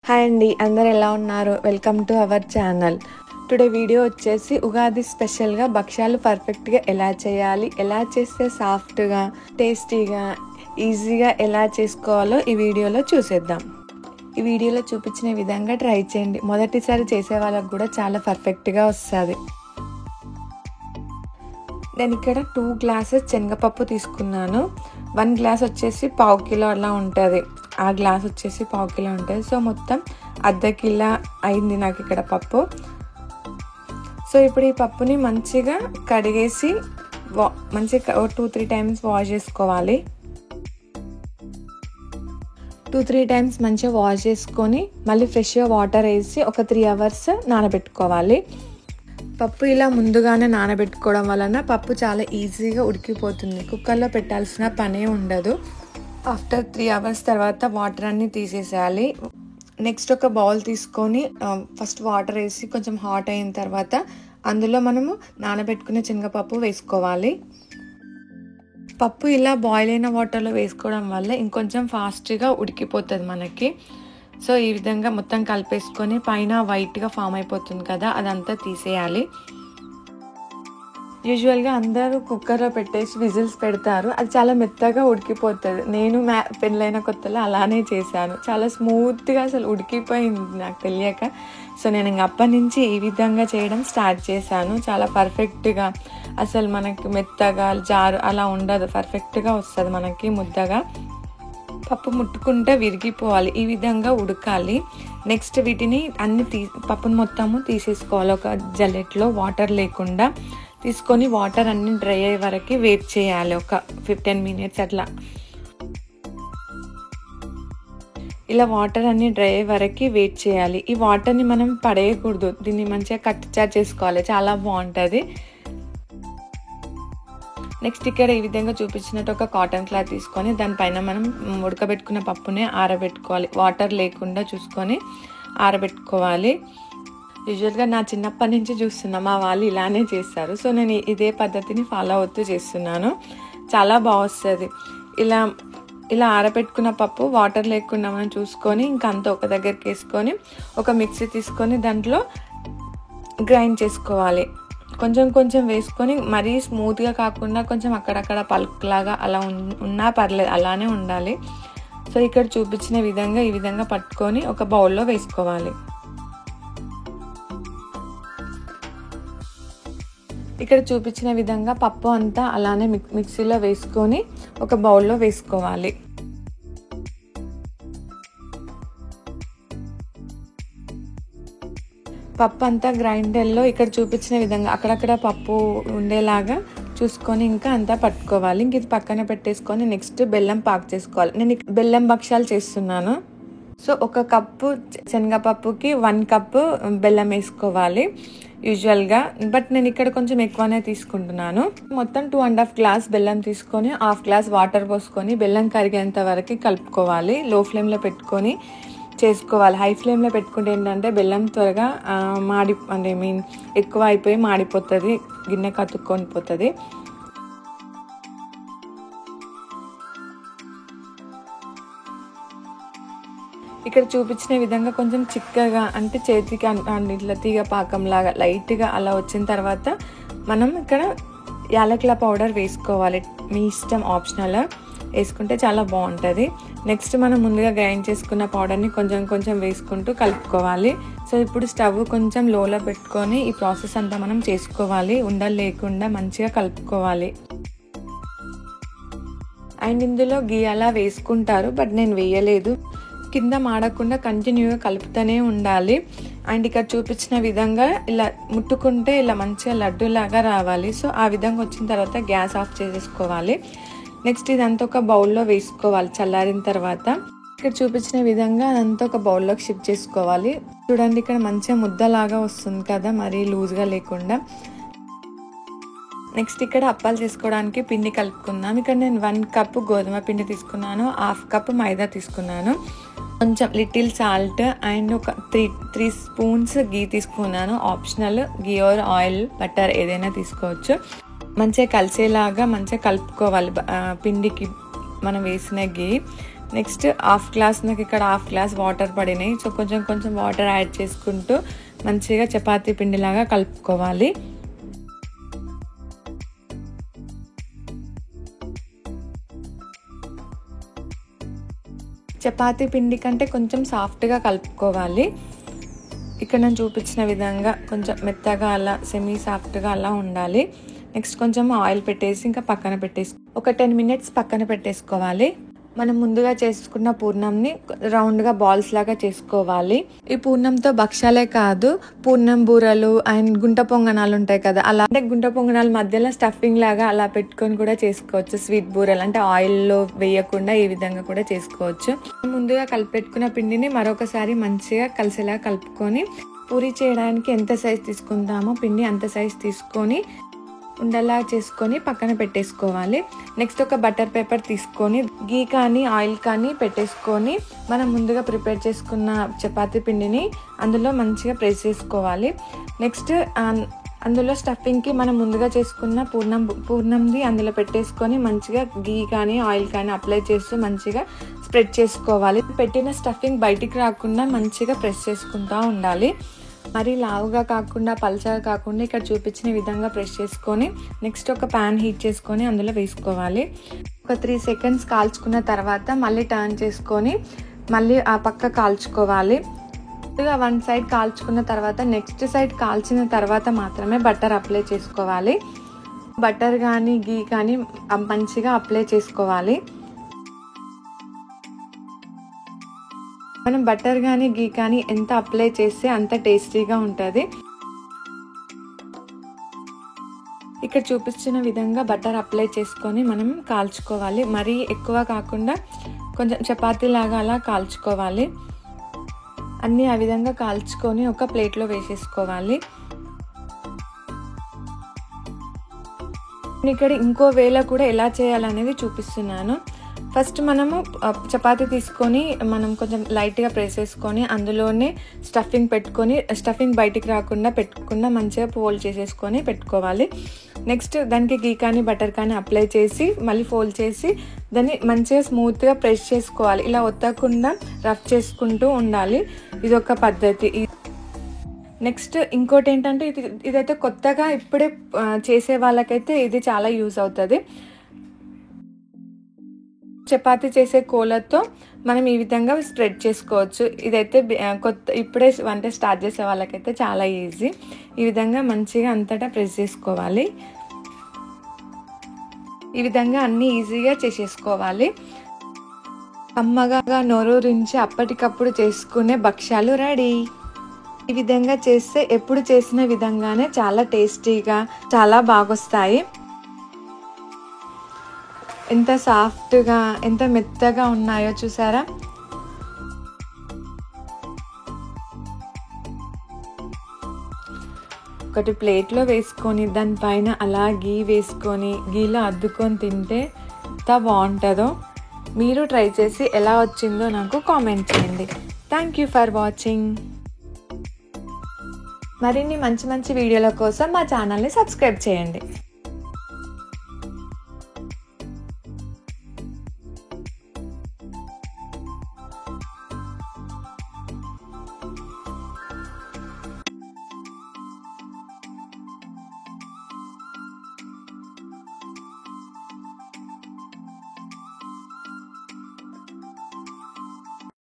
Hi అండి, అందరు ఎలా ఉన్నారు? Welcome to our channel. Today video వచ్చేసి ఉగాది స్పెషల్గా భక్ష్యాలు పర్ఫెక్ట్గా ఎలా చేయాలి, ఎలా చేస్తే సాఫ్ట్గా టేస్టీగా ఈజీగా ఎలా చేసుకోవాలో ఈ వీడియోలో చూసేద్దాం. ఈ వీడియోలో చూపించిన విధంగా ట్రై చేయండి. మొదటిసారి చేసే వాళ్ళకు కూడా చాలా పర్ఫెక్ట్గా వస్తుంది. నేను ఇక్కడ 2 గ్లాసెస్ శనగపప్పు తీసుకున్నాను. 1 గ్లాస్ వచ్చేసి 1/2 కిలో అలా ఉంటుంది. ఆ గ్లాస్ వచ్చేసి 1/2 కిలో ఉంటుంది. సో మొత్తం 1/2 కిలో అయింది నాకు ఇక్కడ పప్పు. సో ఇప్పుడు ఈ పప్పుని మంచిగా కడిగేసి మంచిగా 2-3 టైమ్స్ వాష్ చేసుకోవాలి. 2-3 టైమ్స్ మంచిగా వాష్ చేసుకొని మళ్ళీ ఫ్రెష్గా వాటర్ వేసి ఒక 3 అవర్స్ నానబెట్టుకోవాలి. పప్పు ఇలా ముందుగానే నానబెట్టుకోవడం వలన పప్పు చాలా ఈజీగా ఉడికిపోతుంది. కుక్కర్లో పెట్టాల్సిన పనే ఉండదు. ఆఫ్టర్ 3 అవర్స్ తర్వాత వాటర్ అన్నీ తీసేసేయాలి. నెక్స్ట్ ఒక బౌల్ తీసుకొని ఫస్ట్ వాటర్ వేసి కొంచెం హాట్ అయిన తర్వాత అందులో మనము నానబెట్టుకునే శనగపప్పు వేసుకోవాలి. పప్పు ఇలా బాయిల్ అయిన వాటర్లో వేసుకోవడం వల్ల ఇంకొంచెం ఫాస్ట్గా ఉడికిపోతుంది మనకి. సో ఈ విధంగా మొత్తం కలిపేసుకొని పైన వైట్గా ఫామ్ అయిపోతుంది కదా, అదంతా తీసేయాలి. యూజువల్గా అందరూ కుక్కర్లో పెట్టేసి విజిల్స్ పెడతారు. అది చాలా మెత్తగా ఉడికిపోతుంది. నేను పెళ్ళైన కొత్తలో అలానే చేశాను. చాలా స్మూత్గా అసలు ఉడికిపోయింది నాకు తెలియక. సో నేను ఇంక అప్పటి నుంచి ఈ విధంగా చేయడం స్టార్ట్ చేశాను. చాలా పర్ఫెక్ట్గా అసలు మనకి మెత్తగా జారు అలా ఉండదు, పర్ఫెక్ట్గా వస్తుంది మనకి ముద్దగా. పప్పు ముట్టుకుంటే విరిగిపోవాలి, ఈ విధంగా ఉడకాలి. నెక్స్ట్ వీటిని అన్ని పప్పును మొత్తము తీసేసుకోవాలి. ఒక జల్లెట్లో వాటర్ లేకుండా తీసుకొని వాటర్ అన్ని డ్రై అయ్యే వరకు వెయిట్ చేయాలి. ఒక 15 మినిట్స్ అట్లా. ఇలా వాటర్ అన్ని డ్రై అయ్యే వరకు వెయిట్ చేయాలి. ఈ వాటర్ని మనం పడేయకూడదు, దీన్ని మంచిగా కట్టిచారు చేసుకోవాలి, చాలా బాగుంటుంది. నెక్స్ట్ ఇక్కడ ఈ విధంగా చూపించినట్టు ఒక కాటన్ క్లాత్ తీసుకొని దానిపైన మనం ఉడకబెట్టుకున్న పప్పునే ఆరబెట్టుకోవాలి. వాటర్ లేకుండా చూసుకొని ఆరబెట్టుకోవాలి. యూజువల్గా నా చిన్నప్పటి నుంచి చూస్తున్నా మా వాళ్ళు ఇలానే చేస్తారు. సో నేను ఇదే పద్ధతిని ఫాలో అవుతూ చేస్తున్నాను. చాలా బాగా వస్తుంది. ఇలా ఆరబెట్టుకున్న పప్పు వాటర్ లేకుండా మనం చూసుకొని ఇంకంతా ఒక దగ్గరికి వేసుకొని ఒక మిక్సీ తీసుకొని దాంట్లో గ్రైండ్ చేసుకోవాలి. కొంచెం కొంచెం వేసుకొని మరీ స్మూత్గా కాకుండా కొంచెం అక్కడక్కడ పల్క్లాగా అలా ఉన్నా పర్లేదు, అలానే ఉండాలి. సో ఇక్కడ చూపించిన విధంగా ఈ విధంగా పట్టుకొని ఒక బౌల్లో వేసుకోవాలి. ఇక్కడ చూపించిన విధంగా పప్పు అంతా అలానే మిక్సీలో వేసుకొని ఒక బౌల్లో వేసుకోవాలి. పప్పు అంతా గ్రైండర్లో ఇక్కడ చూపించిన విధంగా అక్కడక్కడ పప్పు ఉండేలాగా చూసుకొని ఇంకా అంతా పట్టుకోవాలి. ఇంక ఇది పక్కన పెట్టేసుకొని నెక్స్ట్ బెల్లం పాకు చేసుకోవాలి. నేను బెల్లం భక్ష్యాలు చేస్తున్నాను. సో 1 కప్పు శనగపప్పుకి 1 కప్పు బెల్లం వేసుకోవాలి యూజువల్గా, బట్ నేను ఇక్కడ కొంచెం ఎక్కువనే తీసుకుంటున్నాను. మొత్తం 2.5 గ్లాస్ బెల్లం తీసుకొని 1/2 గ్లాస్ వాటర్ పోసుకొని బెల్లం కరిగేంత వరకు కలుపుకోవాలి. లో ఫ్లేమ్లో పెట్టుకొని చేసుకోవాలి. హై ఫ్లేమ్లో పెట్టుకుంటే ఏంటంటే బెల్లం త్వరగా ఎక్కువ అయిపోయి మాడిపోతుంది, గిన్నె కతుక్కొని పోతుంది. ఇక్కడ చూపించిన విధంగా కొంచెం చిక్కగా అంటే చేతికి ఇట్లా తీగ పాకంలాగా లైట్గా అలా వచ్చిన తర్వాత మనం ఇక్కడ యాలకుల పౌడర్ వేసుకోవాలి. మీ ఇష్టం, ఆప్షనల్, వేసుకుంటే చాలా బాగుంటుంది. నెక్స్ట్ మనం ముందుగా గ్రైండ్ చేసుకున్న పౌడర్ని కొంచెం కొంచెం వేసుకుంటూ కలుపుకోవాలి. సో ఇప్పుడు స్టవ్ కొంచెం లోలో పెట్టుకొని ఈ ప్రాసెస్ అంతా మనం చేసుకోవాలి. ఉండలు లేకుండా మంచిగా కలుపుకోవాలి. అండ్ ఇందులో గీ అలా వేసుకుంటారు, బట్ నేను వేయలేదు. కింద మాడకుండా కంటిన్యూగా కలుపుతూనే ఉండాలి. అండ్ ఇక్కడ చూపించిన విధంగా ఇలా ముట్టుకుంటే ఇలా మంచిగా లడ్డూలాగా రావాలి. సో ఆ విధంగా వచ్చిన తర్వాత గ్యాస్ ఆఫ్ చేసేసుకోవాలి. నెక్స్ట్ ఇదంతా ఒక బౌల్లో వేసుకోవాలి చల్లారిన తర్వాత. ఇక్కడ చూపించిన విధంగా అదంతా ఒక బౌల్లోకి షిఫ్ట్ చేసుకోవాలి. చూడండి ఇక్కడ మంచిగా ముద్దలాగా వస్తుంది కదా, మరీ లూజ్గా లేకుండా. నెక్స్ట్ ఇక్కడ అప్పాలు చేసుకోవడానికి పిండి కలుపుకుందాం. ఇక్కడ నేను 1 కప్పు గోధుమ పిండి తీసుకున్నాను, 1/2 కప్పు మైదా తీసుకున్నాను, కొంచెం లిటిల్ సాల్ట్ అండ్ ఒక 3 స్పూన్స్ గీ తీసుకున్నాను. Optional, ghee or oil, butter ఏదైనా తీసుకోవచ్చు. మంచిగా కలిసేలాగా మంచిగా కలుపుకోవాలి పిండికి మనం వేసిన గీ. నెక్స్ట్ హాఫ్ గ్లాస్, నాకు ఇక్కడ హాఫ్ గ్లాస్ వాటర్ పడినాయి. సో కొంచెం కొంచెం వాటర్ యాడ్ చేసుకుంటూ మంచిగా చపాతీ పిండిలాగా కలుపుకోవాలి. చపాతీ పిండి కంటే కొంచెం సాఫ్ట్గా కలుపుకోవాలి. ఇక్కడ నేను చూపించిన విధంగా కొంచెం మెత్తగా అలా సెమీ సాఫ్ట్గా అలా ఉండాలి. నెక్స్ట్ కొంచెం ఆయిల్ పెట్టేసి ఇంకా పక్కన ఒక 10 minutes పక్కన పెట్టేసుకోవాలి. మనం ముందుగా చేసుకున్న పూర్ణంని రౌండ్గా బాల్స్ లాగా చేసుకోవాలి. ఈ పూర్ణంతో భక్షాలే కాదు, పూర్ణం బూరలు అండ్ గుంట పొంగనాలు ఉంటాయి కదా, అలా అంటే గుంట పొంగనాల మధ్యలో స్టఫింగ్ లాగా అలా పెట్టుకొని కూడా చేసుకోవచ్చు. స్వీట్ బూరలు అంటే ఆయిల్లో వేయకుండా ఈ విధంగా కూడా చేసుకోవచ్చు. ముందుగా కలిపెట్టుకున్న పిండిని మరొకసారి మంచిగా కలిసేలా కలుపుకొని పూరి చేయడానికి ఎంత సైజ్ తీసుకుంటామో పిండి అంత సైజ్ తీసుకొని ఉండలా చేసుకొని పక్కన పెట్టేసుకోవాలి. నెక్స్ట్ ఒక బటర్ పేపర్ తీసుకొని గీ కానీ ఆయిల్ కానీ పెట్టేసుకొని మనం ముందుగా ప్రిపేర్ చేసుకున్న చపాతీ పిండిని అందులో మంచిగా ప్రెస్ చేసుకోవాలి. నెక్స్ట్ అందులో స్టఫింగ్కి మనం ముందుగా చేసుకున్న పూర్ణంది అందులో పెట్టేసుకొని మంచిగా గీ కానీ ఆయిల్ కానీ అప్లై చేస్తూ మంచిగా స్ప్రెడ్ చేసుకోవాలి. పెట్టిన స్టఫింగ్ బయటికి రాకుండా మంచిగా ప్రెస్ చేసుకుంటూ ఉండాలి. మరి లావుగా కాకుండా పల్చగా కాకుండా ఇక్కడ చూపించిన విధంగా ప్రెస్ చేసుకొని నెక్స్ట్ ఒక ప్యాన్ హీట్ చేసుకొని అందులో వేసుకోవాలి. ఒక 3 seconds కాల్చుకున్న తర్వాత మళ్ళీ టర్న్ చేసుకొని మళ్ళీ ఆ పక్క కాల్చుకోవాలి. వన్ సైడ్ కాల్చుకున్న తర్వాత నెక్స్ట్ సైడ్ కాల్చిన తర్వాత మాత్రమే బటర్ అప్లై చేసుకోవాలి. బటర్ కానీ గీ కానీ మంచిగా అప్లై చేసుకోవాలి. మనం బటర్ కానీ గీ కానీ ఎంత అప్లై చేస్తే అంత టేస్టీగా ఉంటుంది. ఇక్కడ చూపించిన విధంగా బటర్ అప్లై చేసుకొని మనం కాల్చుకోవాలి. మరీ ఎక్కువ కాకుండా కొంచెం చపాతీ లాగా అలా కాల్చుకోవాలి. అన్నీ ఆ విధంగా కాల్చుకొని ఒక ప్లేట్లో వేసేసుకోవాలి. ఇక్కడ ఇంకో వేళ కూడా ఎలా చేయాలనేది చూపిస్తున్నాను. ఫస్ట్ మనము చపాతీ తీసుకొని మనం కొంచెం లైట్గా ప్రెస్ చేసుకొని అందులోనే స్టఫింగ్ పెట్టుకొని స్టఫింగ్ బయటికి రాకుండా మంచిగా ఫోల్డ్ చేసేసుకొని పెట్టుకోవాలి. నెక్స్ట్ దానికి గీ కానీ బటర్ కానీ అప్లై చేసి మళ్ళీ ఫోల్డ్ చేసి దాన్ని మంచిగా స్మూత్గా ప్రెస్ చేసుకోవాలి. ఇలా ఒత్తకుండా రఫ్ చేసుకుంటూ ఉండాలి. ఇదొక పద్ధతి. నెక్స్ట్ ఇంకోటి ఏంటంటే ఇదైతే కొత్తగా ఇప్పుడే చేసే వాళ్ళకైతే ఇది చాలా యూజ్ అవుతుంది. చపాతీ చేసే కోలతో మనం ఈ విధంగా స్ప్రెడ్ చేసుకోవచ్చు. ఇదైతే ఇప్పుడే వంట స్టార్ట్ చేసే వాళ్ళకైతే చాలా ఈజీ. ఈ విధంగా మంచిగా అంతటా ప్రెస్ చేసుకోవాలి. ఈ విధంగా అన్నీ ఈజీగా చేసేసుకోవాలి. కమ్మగా నోరూరించి అప్పటికప్పుడు చేసుకునే భక్షాలు రెడీ. ఈ విధంగా చేస్తే ఎప్పుడు చేసిన విధంగానే చాలా టేస్టీగా చాలా బాగొస్తాయి. ఎంత సాఫ్ట్గా ఎంత మెత్తగా ఉన్నాయో చూసారా. ఒకటి ప్లేట్లో వేసుకొని దానిపైన అలా గీ వేసుకొని గీలో అద్దుకొని తింటే ఎంత బాగుంటుందో. మీరు ట్రై చేసి ఎలా వచ్చిందో నాకు కామెంట్ చేయండి. Thank you for watching. మరిన్ని మంచి మంచి వీడియోల కోసం మా ఛానల్ని సబ్స్క్రైబ్ చేయండి.